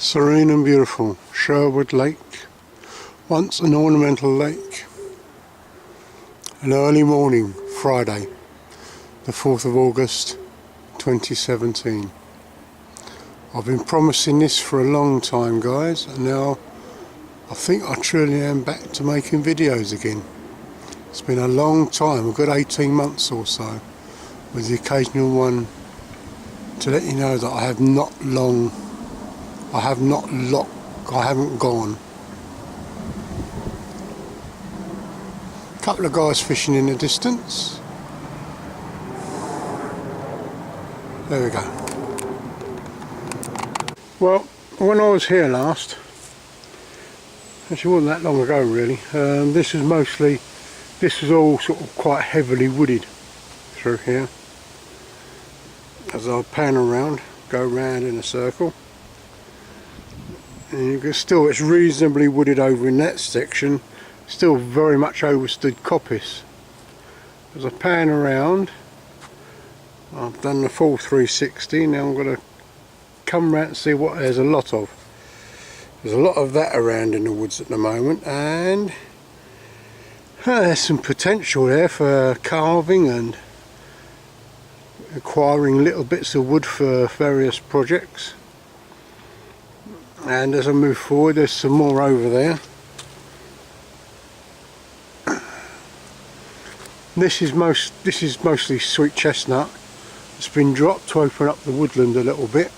Serene and beautiful Sherwood Lake, once an ornamental lake. An early morning, Friday, the 4th of August 2017. I've been promising this for a long time, guys, and now I think I truly am back to making videos again. It's been a long time, a good 18 months or so, with the occasional one to let you know that I haven't gone. A couple of guys fishing in the distance. There we go. Well, when I was here last, actually wasn't that long ago really, this was all sort of quite heavily wooded through here. As I pan around, go round in a circle, and you can still, it's reasonably wooded over in that section, still very much overstood coppice. As I pan around, I've done the full 360, now I'm going to come round and see what there's a lot of. There's a lot of that around in the woods at the moment, and there's some potential there for carving and acquiring little bits of wood for various projects. And as I move forward, there's some more over there. This is mostly sweet chestnut. It's been dropped to open up the woodland a little bit,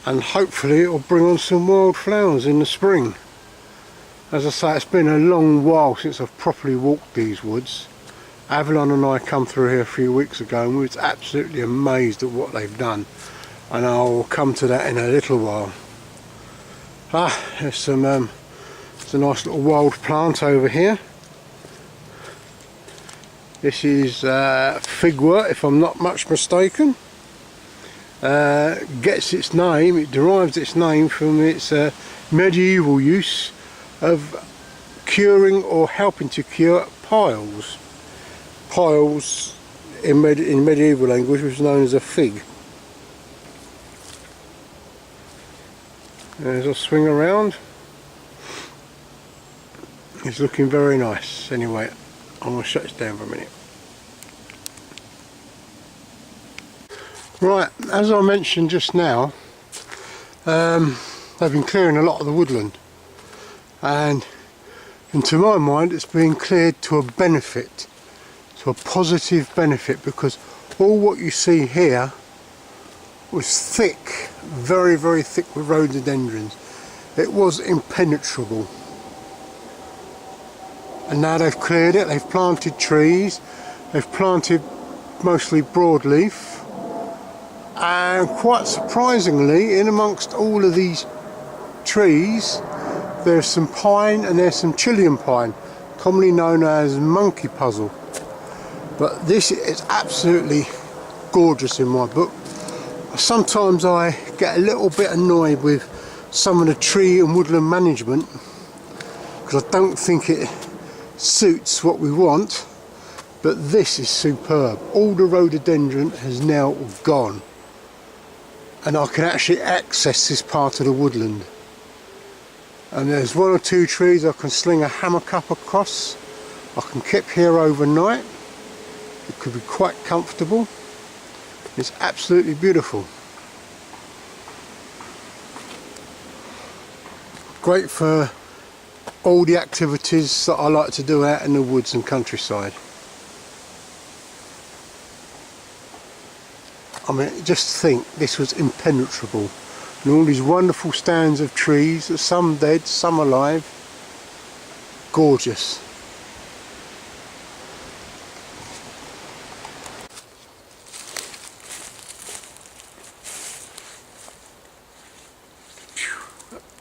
and hopefully it'll bring on some wild flowers in the spring. As I say, it's been a long while since I've properly walked these woods. Avalon and I come through here a few weeks ago and we was absolutely amazed at what they've done, and I'll come to that in a little while. There's a nice little wild plant over here. This is figwort, if I'm not much mistaken. It derives its name from its medieval use of curing or helping to cure piles. Piles in medieval language was known as a fig. As I swing around, it's looking very nice. Anyway, I'm going to shut this down for a minute. Right, as I mentioned just now, they've been clearing a lot of the woodland, and to my mind it's been cleared to a benefit, to a positive benefit, because all what you see here was thick, very very thick with rhododendrons. It was impenetrable, and now they've cleared it. They've planted trees, they've planted mostly broadleaf, and quite surprisingly, in amongst all of these trees there's some pine, and there's some Chilean pine, commonly known as monkey puzzle. But this is absolutely gorgeous in my book. Sometimes I get a little bit annoyed with some of the tree and woodland management, because I don't think it suits what we want, but this is superb. All the rhododendron has now gone, and I can actually access this part of the woodland. And there's one or two trees I can sling a hammock up across. I can keep here overnight. It could be quite comfortable. It's absolutely beautiful. Great for all the activities that I like to do out in the woods and countryside. I mean, just think, this was impenetrable. And all these wonderful stands of trees, some dead, some alive. Gorgeous.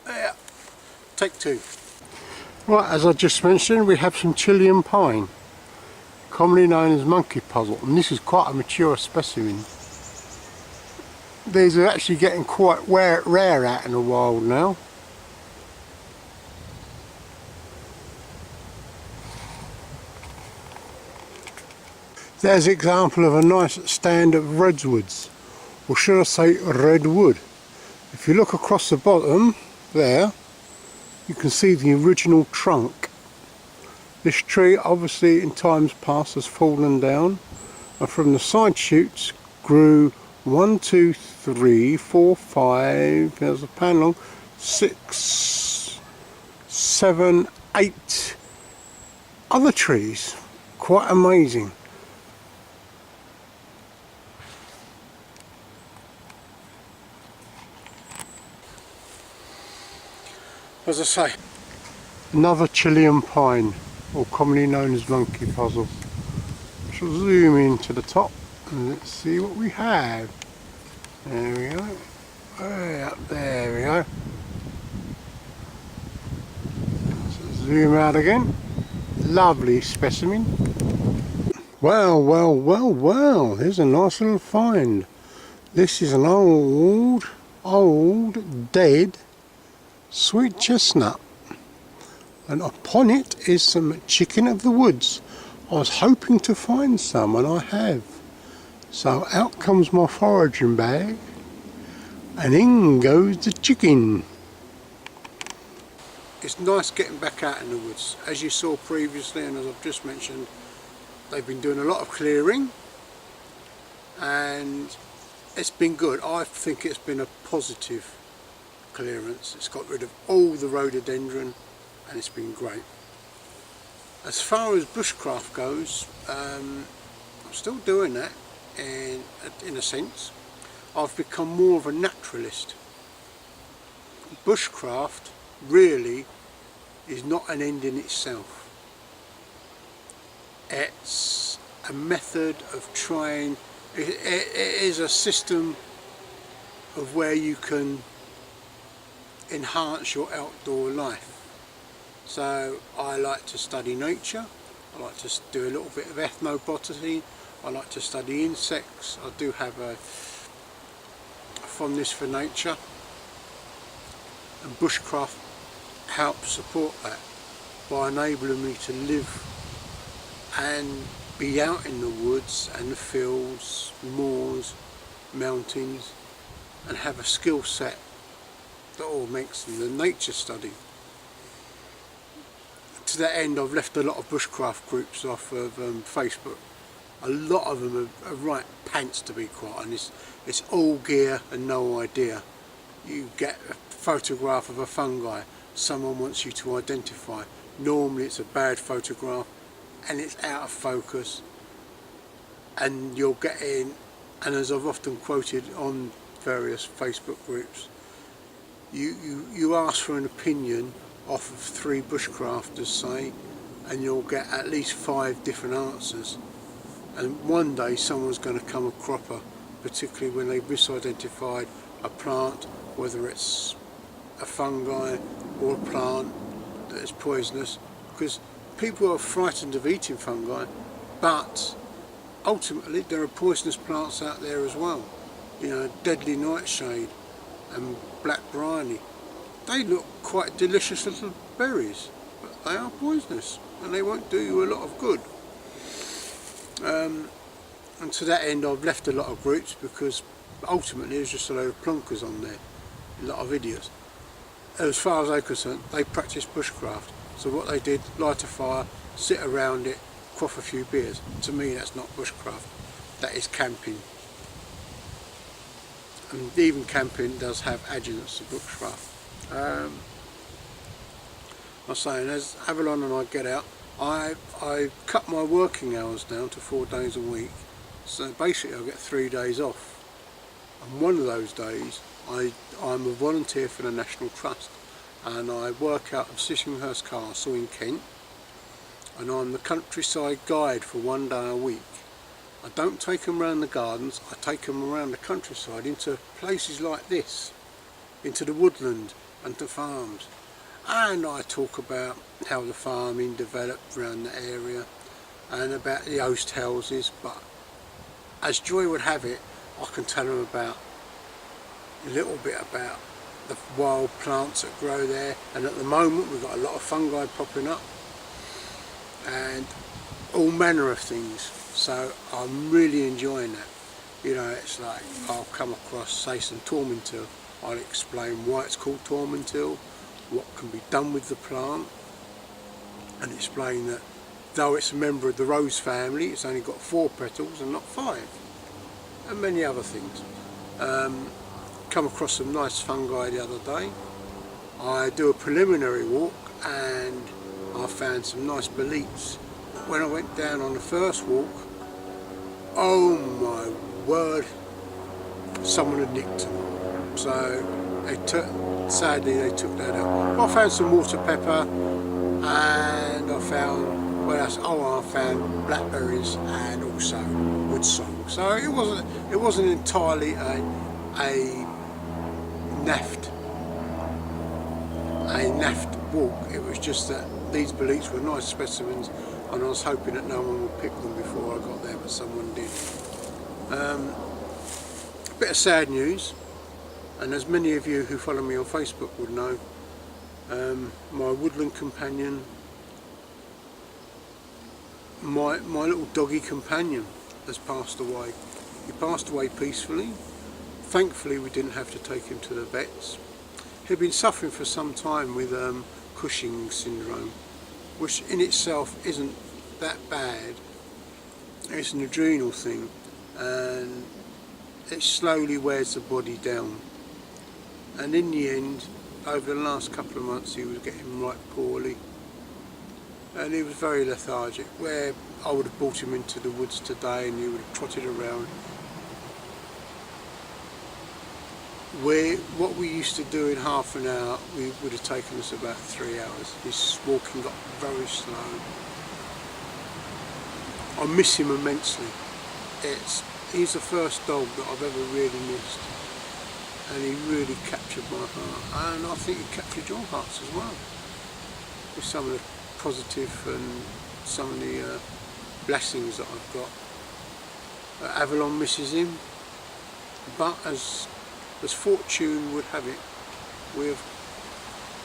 There. Take two. Right, as I just mentioned, we have some Chilean pine, commonly known as monkey puzzle, and this is quite a mature specimen. These are actually getting quite rare out in the wild now. There's an example of a nice stand of redwoods, or should I say redwood. If you look across the bottom there, you can see the original trunk. This tree obviously in times past has fallen down, and from the side shoots grew 1, 2, 3, 4, 5, there's a pan long, 6, 7, 8 other trees. Quite amazing. As I say, another Chilean pine, or commonly known as monkey puzzle. I shall zoom into the top and let's see what we have. There we go. Way up there we go. So zoom out again. Lovely specimen. Well, well, well, well. Here's a nice little find. This is an old, dead sweet chestnut, and upon it is some chicken of the woods. I was hoping to find some, and I have. So out comes my foraging bag, and in goes the chicken. It's nice getting back out in the woods. As you saw previously, and as I've just mentioned, they've been doing a lot of clearing, and it's been good. I think it's been a positive clearance. It's got rid of all the rhododendron, and it's been great. As far as bushcraft goes, I'm still doing that in a sense. I've become more of a naturalist. Bushcraft really is not an end in itself. It's a method of trying, it is a system of where you can enhance your outdoor life. So I like to study nature, I like to do a little bit of ethnobotany, I like to study insects. I do have a fondness for nature, and bushcraft helps support that by enabling me to live and be out in the woods and the fields, moors, mountains, and have a skill set that all makes the nature study. To that end, I've left a lot of bushcraft groups off of Facebook. A lot of them are right pants, to be quite honest. It's all gear and no idea. You get a photograph of a fungi someone wants you to identify. Normally it's a bad photograph and it's out of focus, and you'll get in, and as I've often quoted on various Facebook groups, you ask for an opinion off of 3 bushcrafters, say, and you'll get at least 5 different answers, and one day someone's going to come a cropper, particularly when they've misidentified a plant, whether it's a fungi or a plant that is poisonous, because people are frightened of eating fungi, but ultimately there are poisonous plants out there as well. You know, deadly nightshade and black bryony. They look quite delicious little berries, but they are poisonous and they won't do you a lot of good. And to that end, I've left a lot of groups because ultimately there's just a load of plonkers on there, a lot of idiots. As far as they're concerned, they practice bushcraft. So what they did, light a fire, sit around it, quaff a few beers. To me, that's not bushcraft, that is camping. And even camping does have adjuncts to bushcraft. I was saying, as Avalon and I get out, I cut my working hours down to 4 days a week. So basically I get 3 days off. And one of those days I'm a volunteer for the National Trust, and I work out of Sissinghurst Castle in Kent, and I'm the countryside guide for 1 day a week. I don't take them around the gardens, I take them around the countryside into places like this, into the woodland and to farms. And I talk about how the farming developed around the area and about the host houses, but as joy would have it, I can tell them about a little bit about the wild plants that grow there, and at the moment we've got a lot of fungi popping up and all manner of things, so I'm really enjoying that. You know, it's like I'll come across, say, some tormentor I'll explain why it's called tormentil, what can be done with the plant, and explain that though it's a member of the rose family, it's only got 4 petals and not 5, and many other things. Come across some nice fungi the other day. I do a preliminary walk and I found some nice boletes. When I went down on the first walk, oh my word, someone had nicked them. So sadly they took that out. But I found some water pepper, and I found, what else? Oh, I found blackberries and also wood song. So it wasn't entirely a naffed walk. It was just that these boletes were nice specimens, and I was hoping that no one would pick them before I got there, but someone did. A bit of sad news, and as many of you who follow me on Facebook would know, my woodland companion, my little doggy companion, has passed away. He passed away peacefully. Thankfully we didn't have to take him to the vets. He'd been suffering for some time with Cushing syndrome, which in itself isn't that bad. It's an adrenal thing, and it slowly wears the body down. And in the end, over the last couple of months, he was getting right poorly, and he was very lethargic, where I would have brought him into the woods today and he would have trotted around. What we used to do in half an hour, we would have taken us about 3 hours. His walking got very slow. I miss him immensely. He's the first dog that I've ever really missed, and he really captured my heart, and I think he captured your hearts as well, with some of the positive and some of the blessings that I've got. Avalon misses him, but as fortune would have it, we have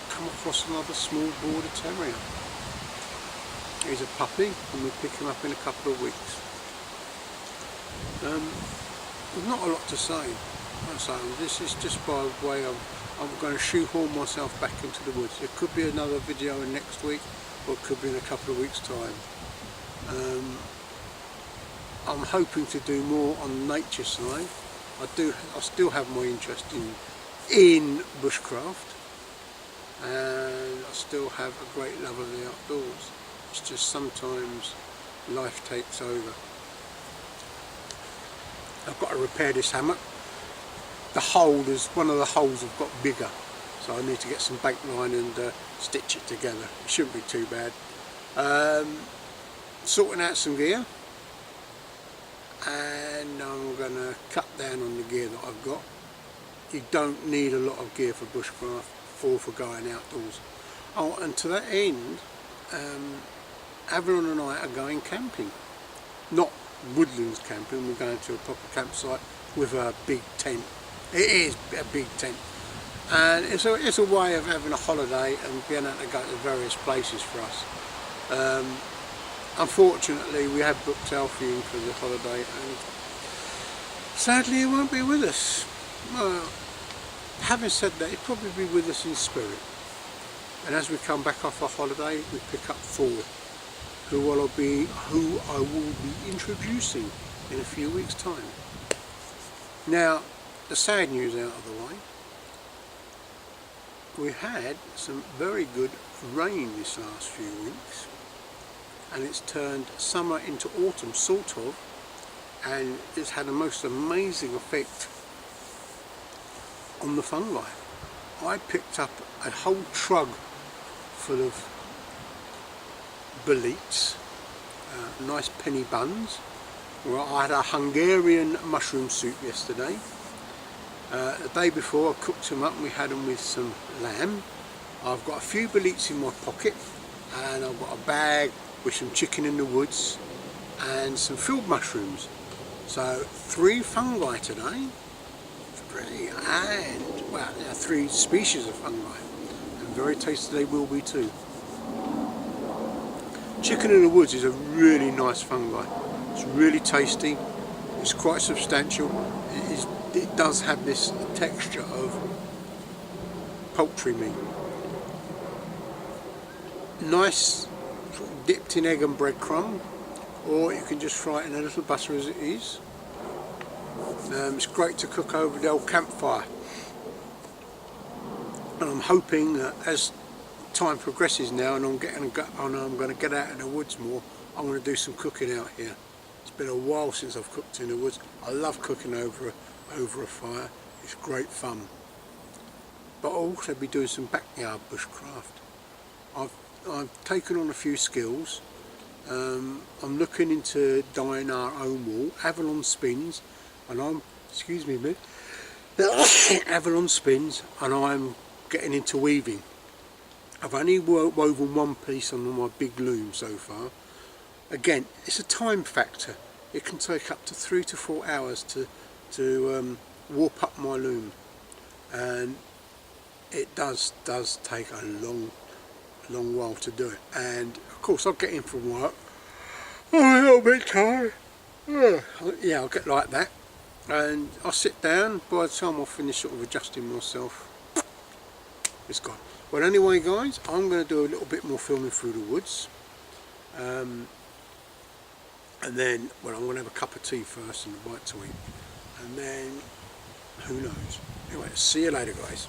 come across another small border terrier. He's a puppy, and we'll pick him up in a couple of weeks. There's not a lot to say. So this is just by way of, I'm going to shoehorn myself back into the woods. It could be another video in next week, or it could be in a couple of weeks' time. I'm hoping to do more on the nature side. I still have my interest in bushcraft, and I still have a great love of the outdoors. It's just sometimes life takes over. I've got to repair this hammock. One of the holes have got bigger, so I need to get some bake line and stitch it together. It shouldn't be too bad. Sorting out some gear, and I'm going to cut down on the gear that I've got. You don't need a lot of gear for bushcraft or for going outdoors. Oh, and to that end, Avalon and I are going camping. Not Woodlands camping, we're going to a proper campsite with a big tent. It is a big tent, and it's a way of having a holiday and being able to go to various places for us. Unfortunately, we have booked Alfie in for the holiday, and sadly he won't be with us. Well, having said that, he'll probably be with us in spirit, and as we come back off our holiday, we pick up Thor, who I will be introducing in a few weeks' time. Now, the sad news out of the way, we had some very good rain this last few weeks, and it's turned summer into autumn, sort of, and it's had a most amazing effect on the fungi. I picked up a whole trug full of boletes, nice penny buns. Well, I had a Hungarian mushroom soup yesterday. The day before I cooked them up and we had them with some lamb. I've got a few boletes in my pocket, and I've got a bag with some chicken in the woods and some field mushrooms. So 3 fungi today, and well, there are 3 species of fungi, and very tasty they will be too. Chicken in the woods is a really nice fungi. It's really tasty, it's quite substantial, it does have this texture of poultry meat. Nice, sort of dipped in egg and breadcrumb, or you can just fry it in a little butter as it is. It's great to cook over the old campfire, and I'm hoping that as time progresses now and I'm going to get out in the woods more, I'm going to do some cooking out here. It's been a while since I've cooked in the woods. I love cooking over a fire. It's great fun. But I'll also be doing some backyard bushcraft. I've taken on a few skills. I'm looking into dyeing our own wool, Avalon spins, and Avalon spins, and I'm getting into weaving. I've only woven one piece on my big loom so far. Again, it's a time factor. It can take up to 3 to 4 hours to warp up my loom, and it does take a long while to do it. And of course I'll get in from work, I'm a little bit tired, yeah, I'll get like that, and I'll sit down. By the time I finish sort of adjusting myself, it's gone. Well, anyway guys, I'm going to do a little bit more filming through the woods, and then, well, I'm going to have a cup of tea first and a bite to eat, and then who knows. Anyway, see you later guys.